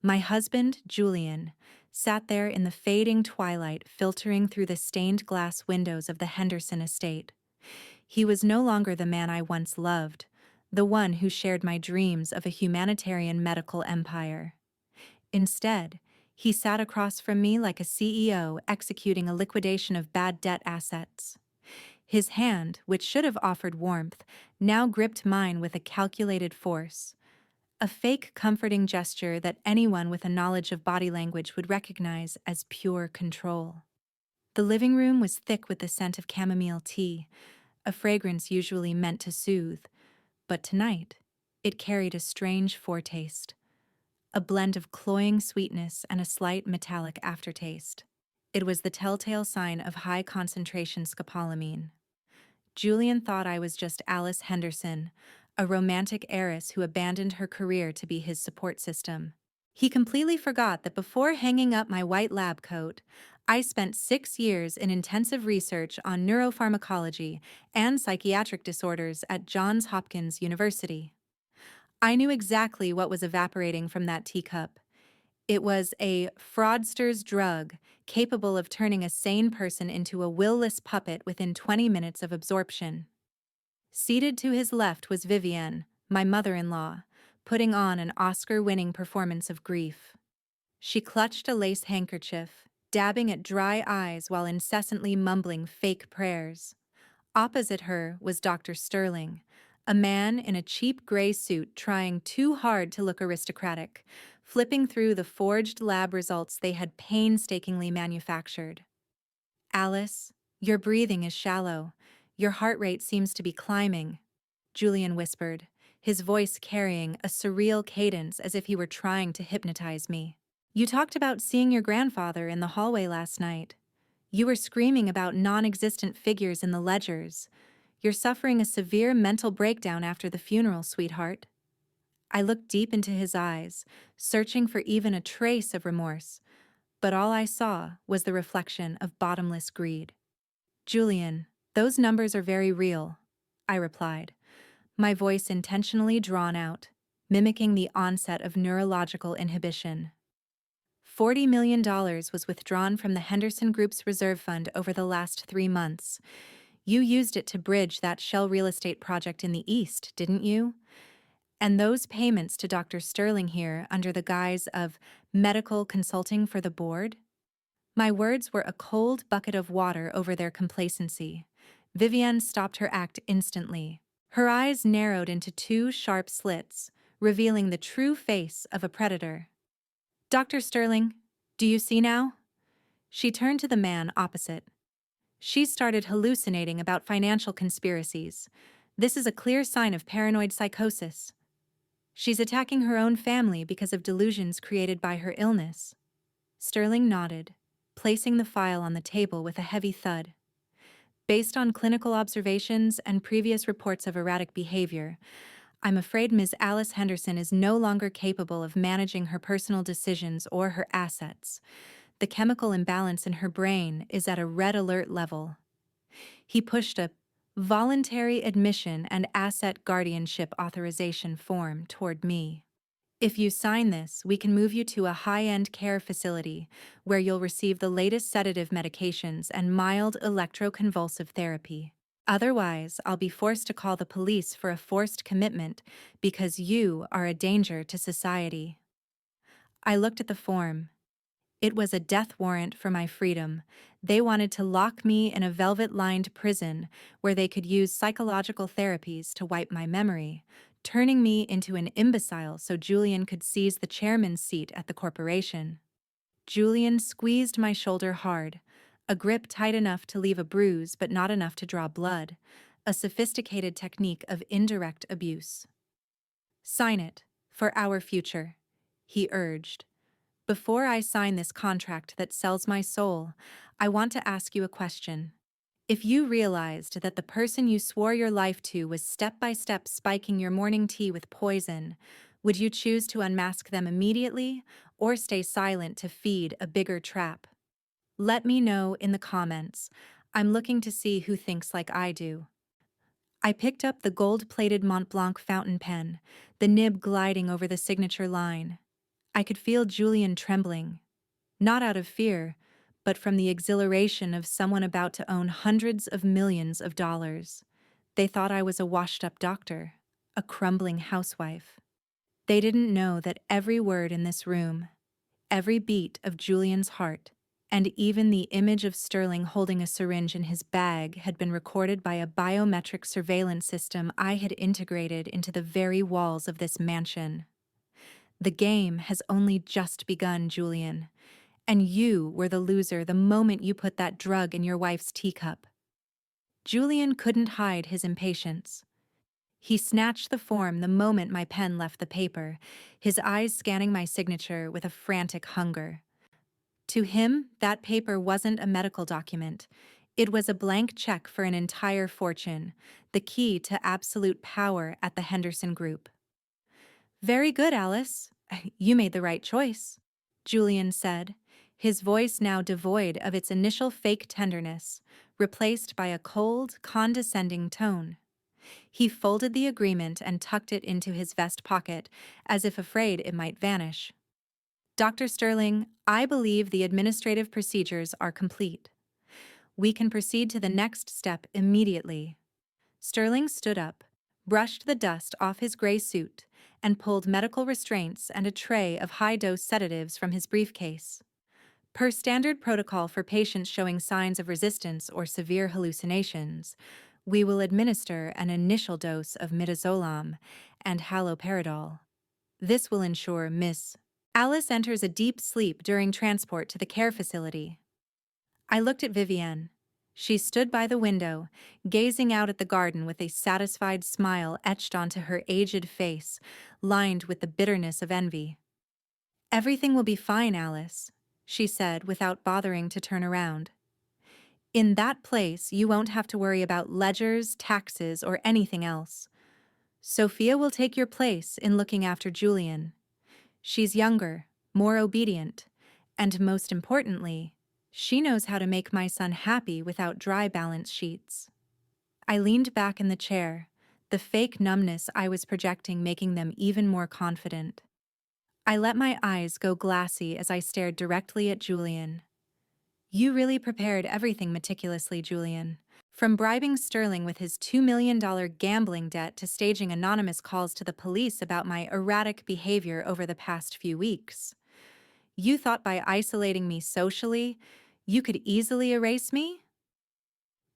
My husband, Julian, sat there in the fading twilight filtering through the stained glass windows of the Henderson estate. He was no longer the man I once loved, the one who shared my dreams of a humanitarian medical empire. Instead, he sat across from me like a CEO executing a liquidation of bad debt assets. His hand, which should have offered warmth, now gripped mine with a calculated force. A fake comforting gesture that anyone with a knowledge of body language would recognize as pure control. The living room was thick with the scent of chamomile tea, a fragrance usually meant to soothe, but tonight, it carried a strange foretaste, a blend of cloying sweetness and a slight metallic aftertaste. It was the telltale sign of high concentration scopolamine. Julian thought I was just Alice Henderson, a romantic heiress who abandoned her career to be his support system. He completely forgot that before hanging up my white lab coat, I spent 6 years in intensive research on neuropharmacology and psychiatric disorders at Johns Hopkins University. I knew exactly what was evaporating from that teacup. It was a fraudster's drug capable of turning a sane person into a will-less puppet within 20 minutes of absorption. Seated to his left was Vivienne, my mother-in-law, putting on an Oscar-winning performance of grief. She clutched a lace handkerchief, dabbing at dry eyes while incessantly mumbling fake prayers. Opposite her was Dr. Sterling, a man in a cheap gray suit trying too hard to look aristocratic, flipping through the forged lab results they had painstakingly manufactured. "Alice, your breathing is shallow. Your heart rate seems to be climbing," Julian whispered, his voice carrying a surreal cadence as if he were trying to hypnotize me. "You talked about seeing your grandfather in the hallway last night. You were screaming about non-existent figures in the ledgers. You're suffering a severe mental breakdown after the funeral, sweetheart." I looked deep into his eyes, searching for even a trace of remorse, but all I saw was the reflection of bottomless greed. "Julian, those numbers are very real," I replied, my voice intentionally drawn out, mimicking the onset of neurological inhibition. $40 million was withdrawn from the Henderson Group's reserve fund over the last 3 months. You used it to bridge that shell real estate project in the East, didn't you? And those payments to Dr. Sterling here under the guise of medical consulting for the board? My words were a cold bucket of water over their complacency. Vivienne stopped her act instantly. Her eyes narrowed into 2 sharp slits, revealing the true face of a predator. "Dr. Sterling, do you see now?" She turned to the man opposite. "She's started hallucinating about financial conspiracies. This is a clear sign of paranoid psychosis. She's attacking her own family because of delusions created by her illness." Sterling nodded, placing the file on the table with a heavy thud. "Based on clinical observations and previous reports of erratic behavior, I'm afraid Ms. Alice Henderson is no longer capable of managing her personal decisions or her assets. The chemical imbalance in her brain is at a red alert level." He pushed a voluntary admission and asset guardianship authorization form toward me. "If you sign this, we can move you to a high-end care facility where you'll receive the latest sedative medications and mild electroconvulsive therapy. Otherwise, I'll be forced to call the police for a forced commitment because you are a danger to society." I looked at the form. It was a death warrant for my freedom. They wanted to lock me in a velvet-lined prison where they could use psychological therapies to wipe my memory, turning me into an imbecile so Julian could seize the chairman's seat at the corporation. Julian squeezed my shoulder hard, a grip tight enough to leave a bruise but not enough to draw blood, a sophisticated technique of indirect abuse. "Sign it, for our future," he urged. "Before I sign this contract that sells my soul, I want to ask you a question. If you realized that the person you swore your life to was step-by-step spiking your morning tea with poison, would you choose to unmask them immediately or stay silent to feed a bigger trap? Let me know in the comments. I'm looking to see who thinks like I do." I picked up the gold-plated Mont Blanc fountain pen, the nib gliding over the signature line. I could feel Julian trembling, not out of fear, but from the exhilaration of someone about to own hundreds of millions of dollars. They thought I was a washed-up doctor, a crumbling housewife. They didn't know that every word in this room, every beat of Julian's heart, and even the image of Sterling holding a syringe in his bag had been recorded by a biometric surveillance system I had integrated into the very walls of this mansion. The game has only just begun, Julian, and you were the loser the moment you put that drug in your wife's teacup. Julian couldn't hide his impatience. He snatched the form the moment my pen left the paper, his eyes scanning my signature with a frantic hunger. To him, that paper wasn't a medical document. It was a blank check for an entire fortune, the key to absolute power at the Henderson Group. "Very good, Alice. You made the right choice," Julian said, his voice now devoid of its initial fake tenderness, replaced by a cold, condescending tone. He folded the agreement and tucked it into his vest pocket, as if afraid it might vanish. "Dr. Sterling, I believe the administrative procedures are complete. We can proceed to the next step immediately." Sterling stood up, brushed the dust off his gray suit, and pulled medical restraints and a tray of high-dose sedatives from his briefcase. Per standard protocol for patients showing signs of resistance or severe hallucinations, we will administer an initial dose of midazolam and haloperidol. This will ensure Miss Alice enters a deep sleep during transport to the care facility. I looked at Vivienne. She stood by the window, gazing out at the garden with a satisfied smile etched onto her aged face, lined with the bitterness of envy. "Everything will be fine, Alice," she said without bothering to turn around. "In that place, you won't have to worry about ledgers, taxes, or anything else. Sophia will take your place in looking after Julian. She's younger, more obedient, and most importantly, she knows how to make my son happy without dry balance sheets." I leaned back in the chair, the fake numbness I was projecting making them even more confident. I let my eyes go glassy as I stared directly at Julian. "You really prepared everything meticulously, Julian. From bribing Sterling with his $2 million gambling debt to staging anonymous calls to the police about my erratic behavior over the past few weeks. You thought by isolating me socially, you could easily erase me?"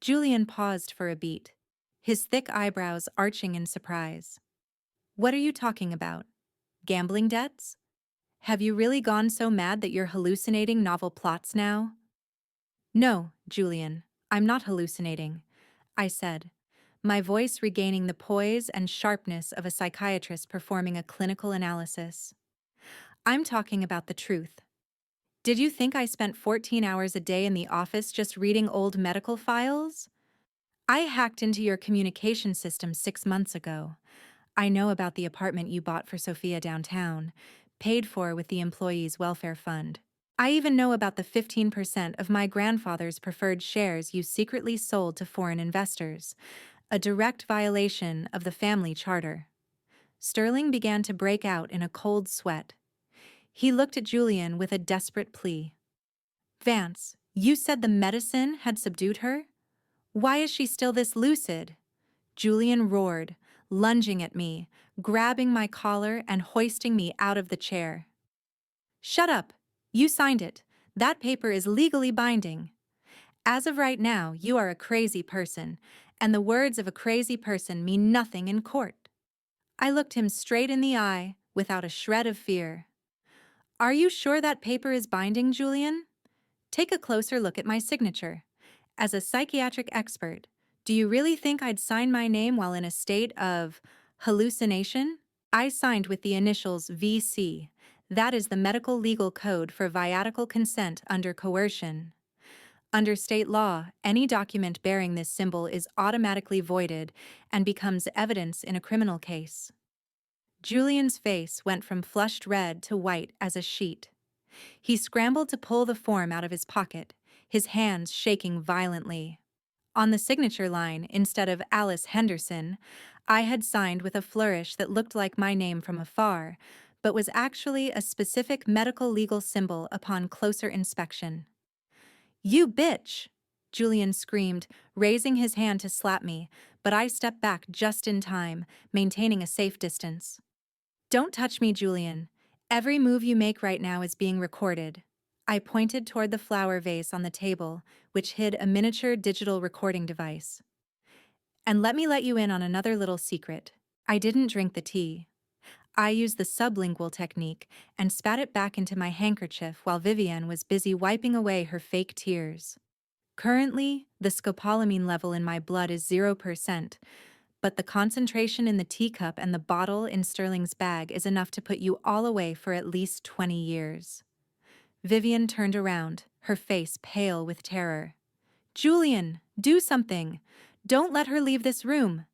Julian paused for a beat, his thick eyebrows arching in surprise. "What are you talking about? Gambling debts? Have you really gone so mad that you're hallucinating novel plots now?" "No, Julian, I'm not hallucinating," I said, my voice regaining the poise and sharpness of a psychiatrist performing a clinical analysis. "I'm talking about the truth. Did you think I spent 14 hours a day in the office just reading old medical files? I hacked into your communication system 6 months ago. I know about the apartment you bought for Sophia downtown, paid for with the employees' welfare fund. I even know about the 15% of my grandfather's preferred shares you secretly sold to foreign investors, a direct violation of the family charter." Sterling began to break out in a cold sweat. He looked at Julian with a desperate plea. "Vance, you said the medicine had subdued her? Why is she still this lucid?" Julian roared, lunging at me, grabbing my collar and hoisting me out of the chair. "Shut up! You signed it. That paper is legally binding. As of right now, you are a crazy person, and the words of a crazy person mean nothing in court." I looked him straight in the eye, without a shred of fear. "Are you sure that paper is binding, Julian? Take a closer look at my signature. As a psychiatric expert, do you really think I'd sign my name while in a state of hallucination?" I signed with the initials VC. That is the medical legal code for viatical consent under coercion. Under state law, any document bearing this symbol is automatically voided and becomes evidence in a criminal case. Julian's face went from flushed red to white as a sheet. He scrambled to pull the form out of his pocket, his hands shaking violently. On the signature line, instead of Alice Henderson, I had signed with a flourish that looked like my name from afar, but was actually a specific medical legal symbol upon closer inspection. "You bitch!" Julian screamed, raising his hand to slap me, but I stepped back just in time, maintaining a safe distance. "Don't touch me, Julian. Every move you make right now is being recorded." I pointed toward the flower vase on the table, which hid a miniature digital recording device. "And let me let you in on another little secret. I didn't drink the tea. I used the sublingual technique and spat it back into my handkerchief while Vivienne was busy wiping away her fake tears. Currently, the scopolamine level in my blood is 0%, but the concentration in the teacup and the bottle in Sterling's bag is enough to put you all away for at least 20 years. Vivienne turned around, her face pale with terror. "Julian, do something! Don't let her leave this room!"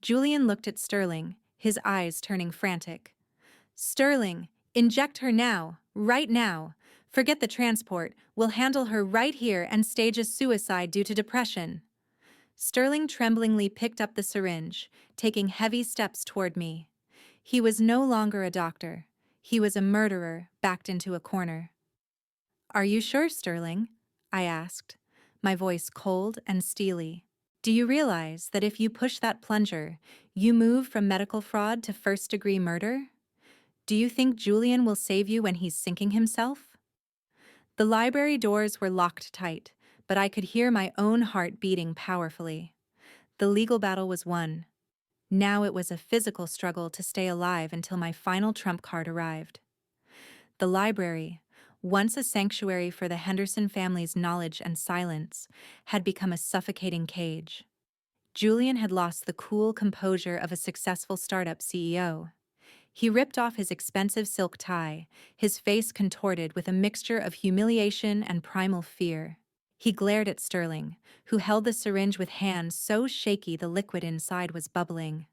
Julian looked at Sterling, his eyes turning frantic. "Sterling, inject her now, right now. Forget the transport, we'll handle her right here and stage a suicide due to depression." Sterling tremblingly picked up the syringe, taking heavy steps toward me. He was no longer a doctor. He was a murderer backed into a corner. "Are you sure, Sterling?" I asked, my voice cold and steely. "Do you realize that if you push that plunger, you move from medical fraud to first-degree murder? Do you think Julian will save you when he's sinking himself?" The library doors were locked tight, but I could hear my own heart beating powerfully. The legal battle was won. Now it was a physical struggle to stay alive until my final trump card arrived. The library, once a sanctuary for the Henderson family's knowledge and silence, had become a suffocating cage. Julian had lost the cool composure of a successful startup CEO. He ripped off his expensive silk tie, his face contorted with a mixture of humiliation and primal fear. He glared at Sterling, who held the syringe with hands so shaky the liquid inside was bubbling.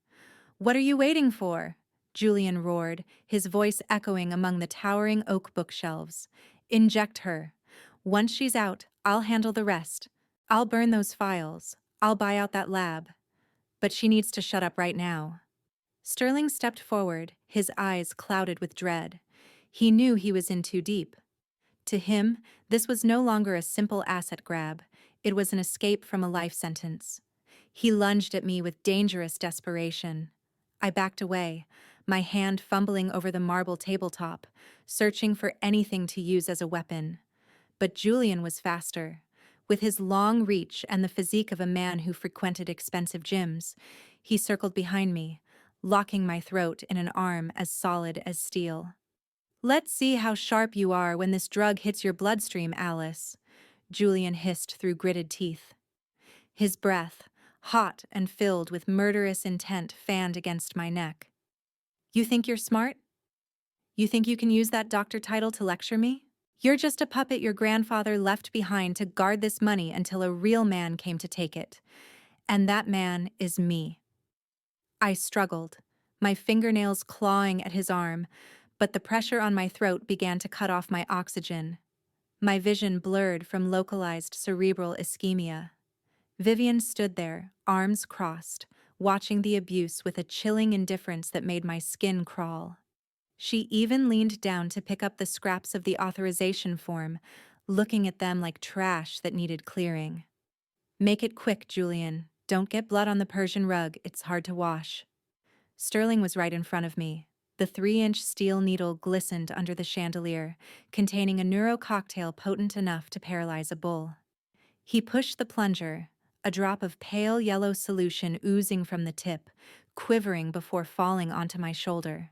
"What are you waiting for?" Julian roared, his voice echoing among the towering oak bookshelves. "Inject her. Once she's out, I'll handle the rest. I'll burn those files. I'll buy out that lab. But she needs to shut up right now." Sterling stepped forward, his eyes clouded with dread. He knew he was in too deep. To him, this was no longer a simple asset grab. It was an escape from a life sentence. He lunged at me with dangerous desperation. I backed away, my hand fumbling over the marble tabletop, searching for anything to use as a weapon. But Julian was faster. With his long reach and the physique of a man who frequented expensive gyms, he circled behind me, locking my throat in an arm as solid as steel. "Let's see how sharp you are when this drug hits your bloodstream, Alice," Julian hissed through gritted teeth. His breath, hot and filled with murderous intent, fanned against my neck. "You think you're smart? You think you can use that doctor title to lecture me? You're just a puppet your grandfather left behind to guard this money until a real man came to take it. And that man is me." I struggled, my fingernails clawing at his arm, but the pressure on my throat began to cut off my oxygen. My vision blurred from localized cerebral ischemia. Vivienne stood there, arms crossed, watching the abuse with a chilling indifference that made my skin crawl. She even leaned down to pick up the scraps of the authorization form, looking at them like trash that needed clearing. "Make it quick, Julian. Don't get blood on the Persian rug, it's hard to wash." Sterling was right in front of me. The 3-inch steel needle glistened under the chandelier, containing a neurococktail potent enough to paralyze a bull. He pushed the plunger, a drop of pale yellow solution oozing from the tip, quivering before falling onto my shoulder.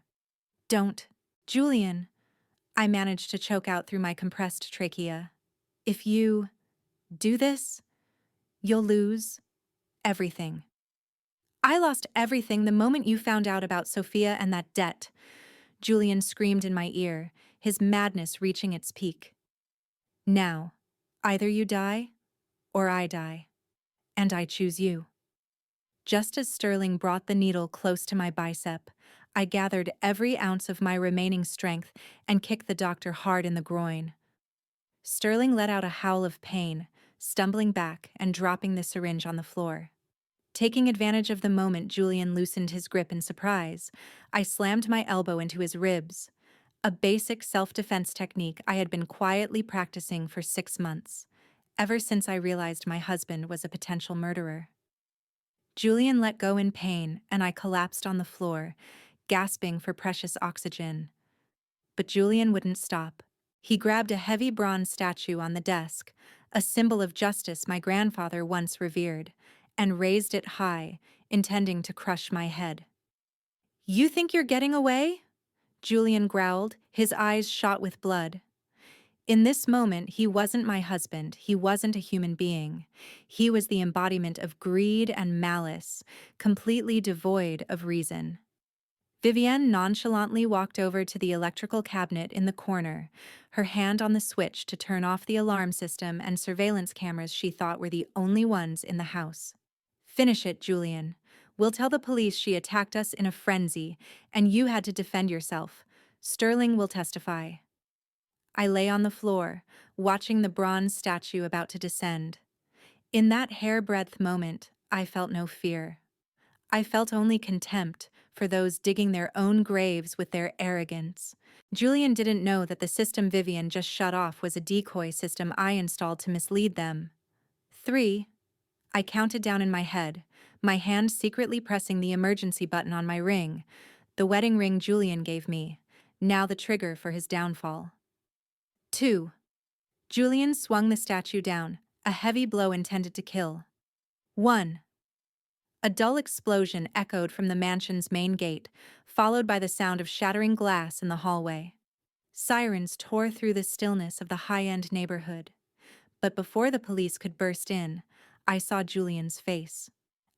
"Don't, Julian," I managed to choke out through my compressed trachea. "If you do this, you'll lose everything." "I lost everything the moment you found out about Sophia and that debt," Julian screamed in my ear, his madness reaching its peak. "Now, either you die, or I die. And I choose you." Just as Sterling brought the needle close to my bicep, I gathered every ounce of my remaining strength and kicked the doctor hard in the groin. Sterling let out a howl of pain, stumbling back and dropping the syringe on the floor. Taking advantage of the moment Julian loosened his grip in surprise, I slammed my elbow into his ribs, a basic self-defense technique I had been quietly practicing for 6 months, ever since I realized my husband was a potential murderer. Julian let go in pain, and I collapsed on the floor, gasping for precious oxygen. But Julian wouldn't stop. He grabbed a heavy bronze statue on the desk, a symbol of justice my grandfather once revered, and raised it high, intending to crush my head. "You think you're getting away?" Julian growled, his eyes shot with blood. In this moment, he wasn't my husband, he wasn't a human being. He was the embodiment of greed and malice, completely devoid of reason. Vivienne nonchalantly walked over to the electrical cabinet in the corner, her hand on the switch to turn off the alarm system and surveillance cameras she thought were the only ones in the house. "Finish it, Julian. We'll tell the police she attacked us in a frenzy, and you had to defend yourself. Sterling will testify." I lay on the floor, watching the bronze statue about to descend. In that hairbreadth moment, I felt no fear. I felt only contempt for those digging their own graves with their arrogance. Julian didn't know that the system Vivian just shut off was a decoy system I installed to mislead them. 3. I counted down in my head, my hand secretly pressing the emergency button on my ring, the wedding ring Julian gave me, now the trigger for his downfall. 2. Julian swung the statue down, a heavy blow intended to kill. 1. A dull explosion echoed from the mansion's main gate, followed by the sound of shattering glass in the hallway. Sirens tore through the stillness of the high-end neighborhood. But before the police could burst in, I saw Julian's face.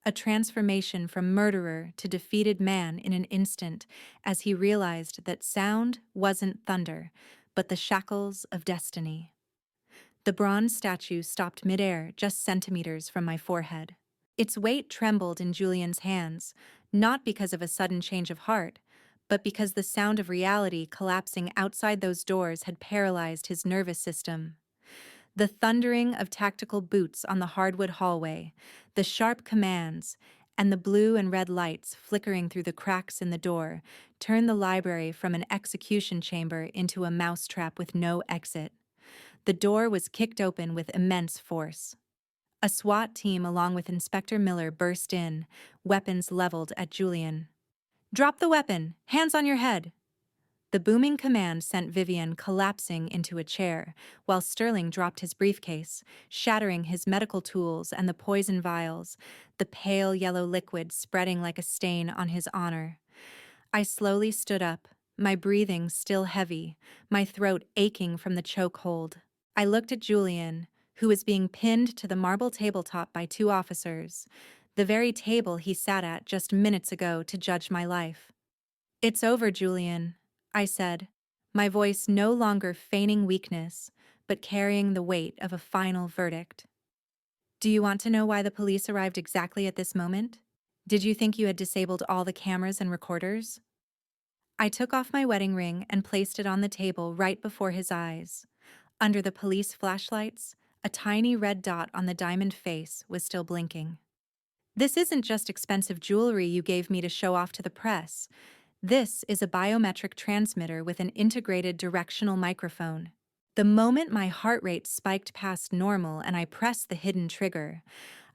A transformation from murderer to defeated man in an instant, as he realized that sound wasn't thunder, but the shackles of destiny. The bronze statue stopped midair just centimeters from my forehead. Its weight trembled in Julian's hands, not because of a sudden change of heart, but because the sound of reality collapsing outside those doors had paralyzed his nervous system. The thundering of tactical boots on the hardwood hallway, the sharp commands, and the blue and red lights flickering through the cracks in the door turned the library from an execution chamber into a mousetrap with no exit. The door was kicked open with immense force. A SWAT team along with Inspector Miller burst in, weapons leveled at Julian. "Drop the weapon! Hands on your head!" The booming command sent Vivian collapsing into a chair, while Sterling dropped his briefcase, shattering his medical tools and the poison vials, the pale yellow liquid spreading like a stain on his honor. I slowly stood up, my breathing still heavy, my throat aching from the chokehold. I looked at Julian, who was being pinned to the marble tabletop by 2 officers, the very table he sat at just minutes ago to judge my life. "It's over, Julian," I said, my voice no longer feigning weakness, but carrying the weight of a final verdict. "Do you want to know why the police arrived exactly at this moment? Did you think you had disabled all the cameras and recorders?" I took off my wedding ring and placed it on the table right before his eyes. Under the police flashlights, a tiny red dot on the diamond face was still blinking. "This isn't just expensive jewelry you gave me to show off to the press. This is a biometric transmitter with an integrated directional microphone. The moment my heart rate spiked past normal and I pressed the hidden trigger,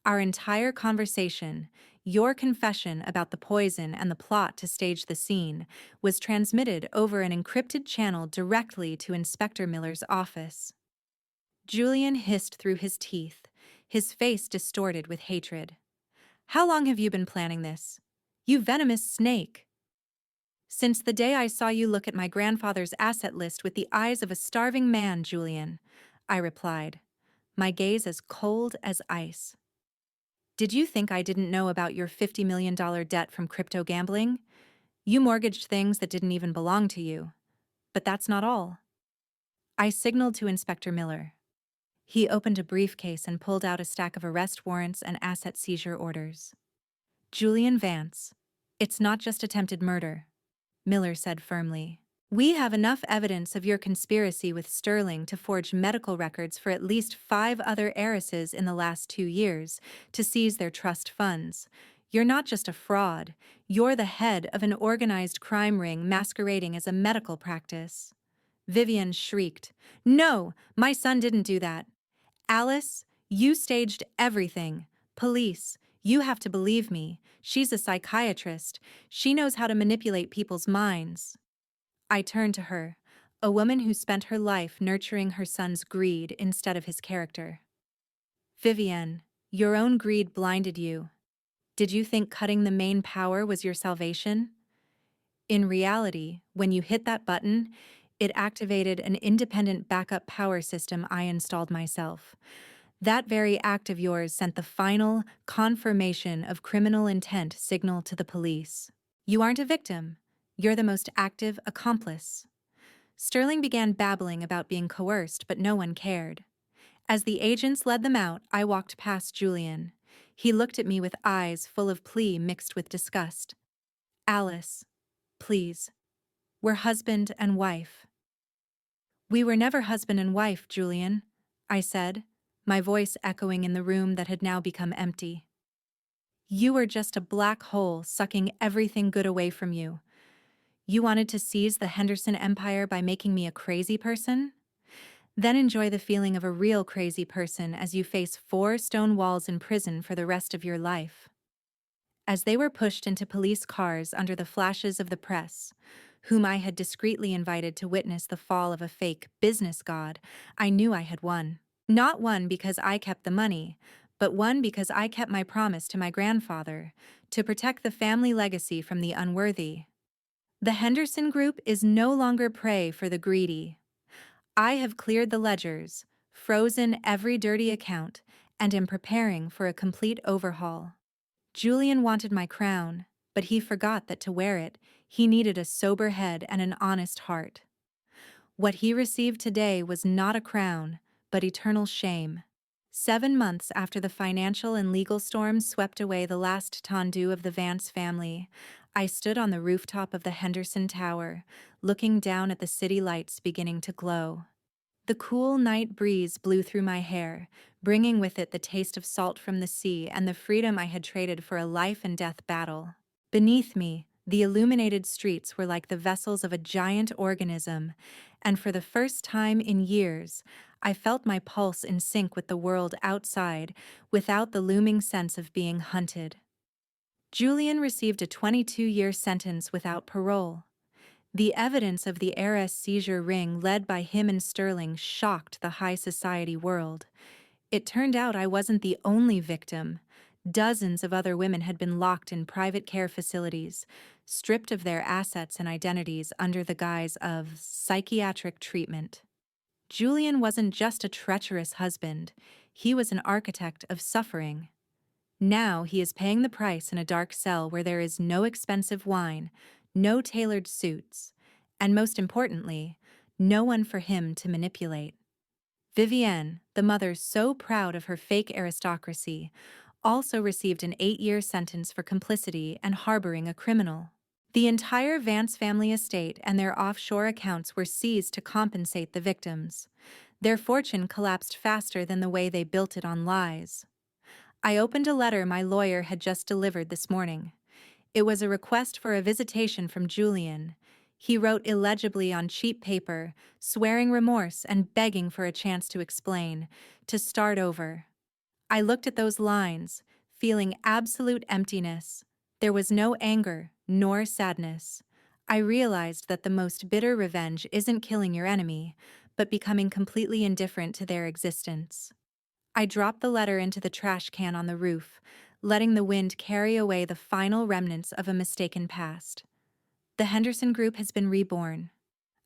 our entire conversation, your confession about the poison and the plot to stage the scene, was transmitted over an encrypted channel directly to Inspector Miller's office." Julian hissed through his teeth, his face distorted with hatred. "How long have you been planning this? You venomous snake!" "Since the day I saw you look at my grandfather's asset list with the eyes of a starving man, Julian," I replied, my gaze as cold as ice. "Did you think I didn't know about your $50 million debt from crypto gambling? You mortgaged things that didn't even belong to you. But that's not all." I signaled to Inspector Miller. He opened a briefcase and pulled out a stack of arrest warrants and asset seizure orders. "Julian Vance, it's not just attempted murder," Miller said firmly. We have enough evidence of your conspiracy with Sterling to forge medical records for at least 5 other heiresses in the last 2 years to seize their trust funds. You're not just a fraud, you're the head of an organized crime ring masquerading as a medical practice. Vivian shrieked. No, my son didn't do that. Alice, you staged everything. Police, you have to believe me. She's a psychiatrist. She knows how to manipulate people's minds. I turned to her, a woman who spent her life nurturing her son's greed instead of his character. Vivienne, your own greed blinded you. Did you think cutting the main power was your salvation? In reality, when you hit that button, it activated an independent backup power system I installed myself. That very act of yours sent the final confirmation of criminal intent signal to the police. You aren't a victim. You're the most active accomplice. Sterling began babbling about being coerced, but no one cared. As the agents led them out, I walked past Julian. He looked at me with eyes full of plea mixed with disgust. Alice, please. We're husband and wife. We were never husband and wife, Julian, I said, my voice echoing in the room that had now become empty. You were just a black hole sucking everything good away from you. You wanted to seize the Henderson Empire by making me a crazy person? Then enjoy the feeling of a real crazy person as you face 4 stone walls in prison for the rest of your life. As they were pushed into police cars under the flashes of the press, whom I had discreetly invited to witness the fall of a fake business god, I knew I had won. Not won because I kept the money, but won because I kept my promise to my grandfather to protect the family legacy from the unworthy. The Henderson Group is no longer prey for the greedy. I have cleared the ledgers, frozen every dirty account, and am preparing for a complete overhaul. Julian wanted my crown, but he forgot that to wear it, he needed a sober head and an honest heart. What he received today was not a crown, but eternal shame. 7 months after the financial and legal storm swept away the last tendu of the Vance family, I stood on the rooftop of the Henderson Tower, looking down at the city lights beginning to glow. The cool night breeze blew through my hair, bringing with it the taste of salt from the sea and the freedom I had traded for a life-and-death battle. Beneath me, the illuminated streets were like the vessels of a giant organism, and for the first time in years, I felt my pulse in sync with the world outside without the looming sense of being hunted. Julian received a 22-year sentence without parole. The evidence of the heiress seizure ring led by him and Sterling shocked the high society world. It turned out I wasn't the only victim. Dozens of other women had been locked in private care facilities, stripped of their assets and identities under the guise of psychiatric treatment. Julian wasn't just a treacherous husband, he was an architect of suffering. Now he is paying the price in a dark cell where there is no expensive wine, no tailored suits, and most importantly, no one for him to manipulate. Vivienne, the mother so proud of her fake aristocracy, also received an 8-year sentence for complicity and harboring a criminal. The entire Vance family estate and their offshore accounts were seized to compensate the victims. Their fortune collapsed faster than the way they built it on lies. I opened a letter my lawyer had just delivered this morning. It was a request for a visitation from Julian. He wrote illegibly on cheap paper, swearing remorse and begging for a chance to explain, to start over. I looked at those lines, feeling absolute emptiness. There was no anger, nor sadness. I realized that the most bitter revenge isn't killing your enemy, but becoming completely indifferent to their existence. I dropped the letter into the trash can on the roof, letting the wind carry away the final remnants of a mistaken past. The Henderson Group has been reborn.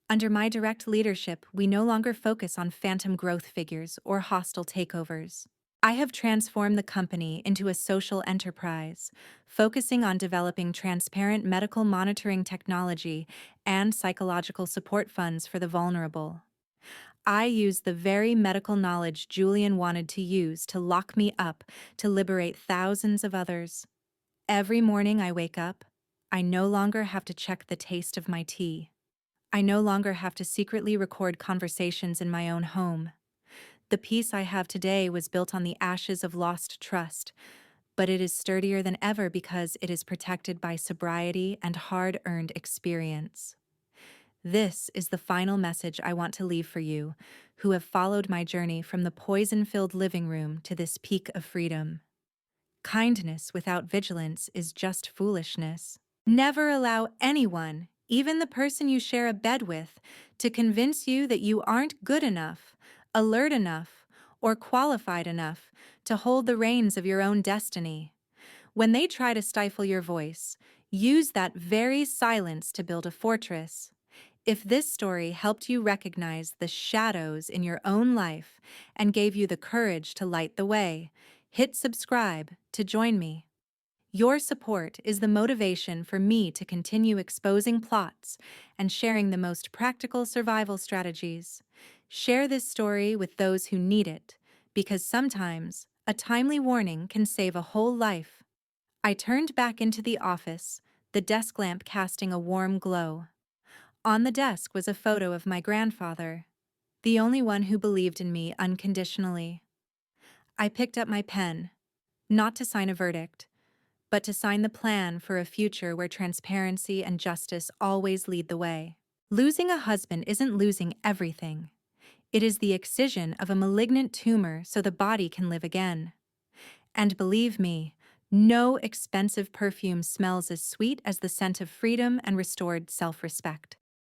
Under my direct leadership, we no longer focus on phantom growth figures or hostile takeovers. I have transformed the company into a social enterprise, focusing on developing transparent medical monitoring technology and psychological support funds for the vulnerable. I use the very medical knowledge Julian wanted to use to lock me up to liberate thousands of others. Every morning I wake up, I no longer have to check the taste of my tea. I no longer have to secretly record conversations in my own home. The peace I have today was built on the ashes of lost trust, but it is sturdier than ever because it is protected by sobriety and hard-earned experience. This is the final message I want to leave for you, who have followed my journey from the poison-filled living room to this peak of freedom. Kindness without vigilance is just foolishness. Never allow anyone, even the person you share a bed with, to convince you that you aren't good enough, alert enough, or qualified enough to hold the reins of your own destiny. When they try to stifle your voice, use that very silence to build a fortress. If this story helped you recognize the shadows in your own life and gave you the courage to light the way, hit subscribe to join me. Your support is the motivation for me to continue exposing plots and sharing the most practical survival strategies. Share this story with those who need it, because sometimes a timely warning can save a whole life. I turned back into the office, the desk lamp casting a warm glow. On the desk was a photo of my grandfather, the only one who believed in me unconditionally. I picked up my pen, not to sign a verdict, but to sign the plan for a future where transparency and justice always lead the way. Losing a husband isn't losing everything. It is the excision of a malignant tumor so the body can live again. And believe me, no expensive perfume smells as sweet as the scent of freedom and restored self-respect.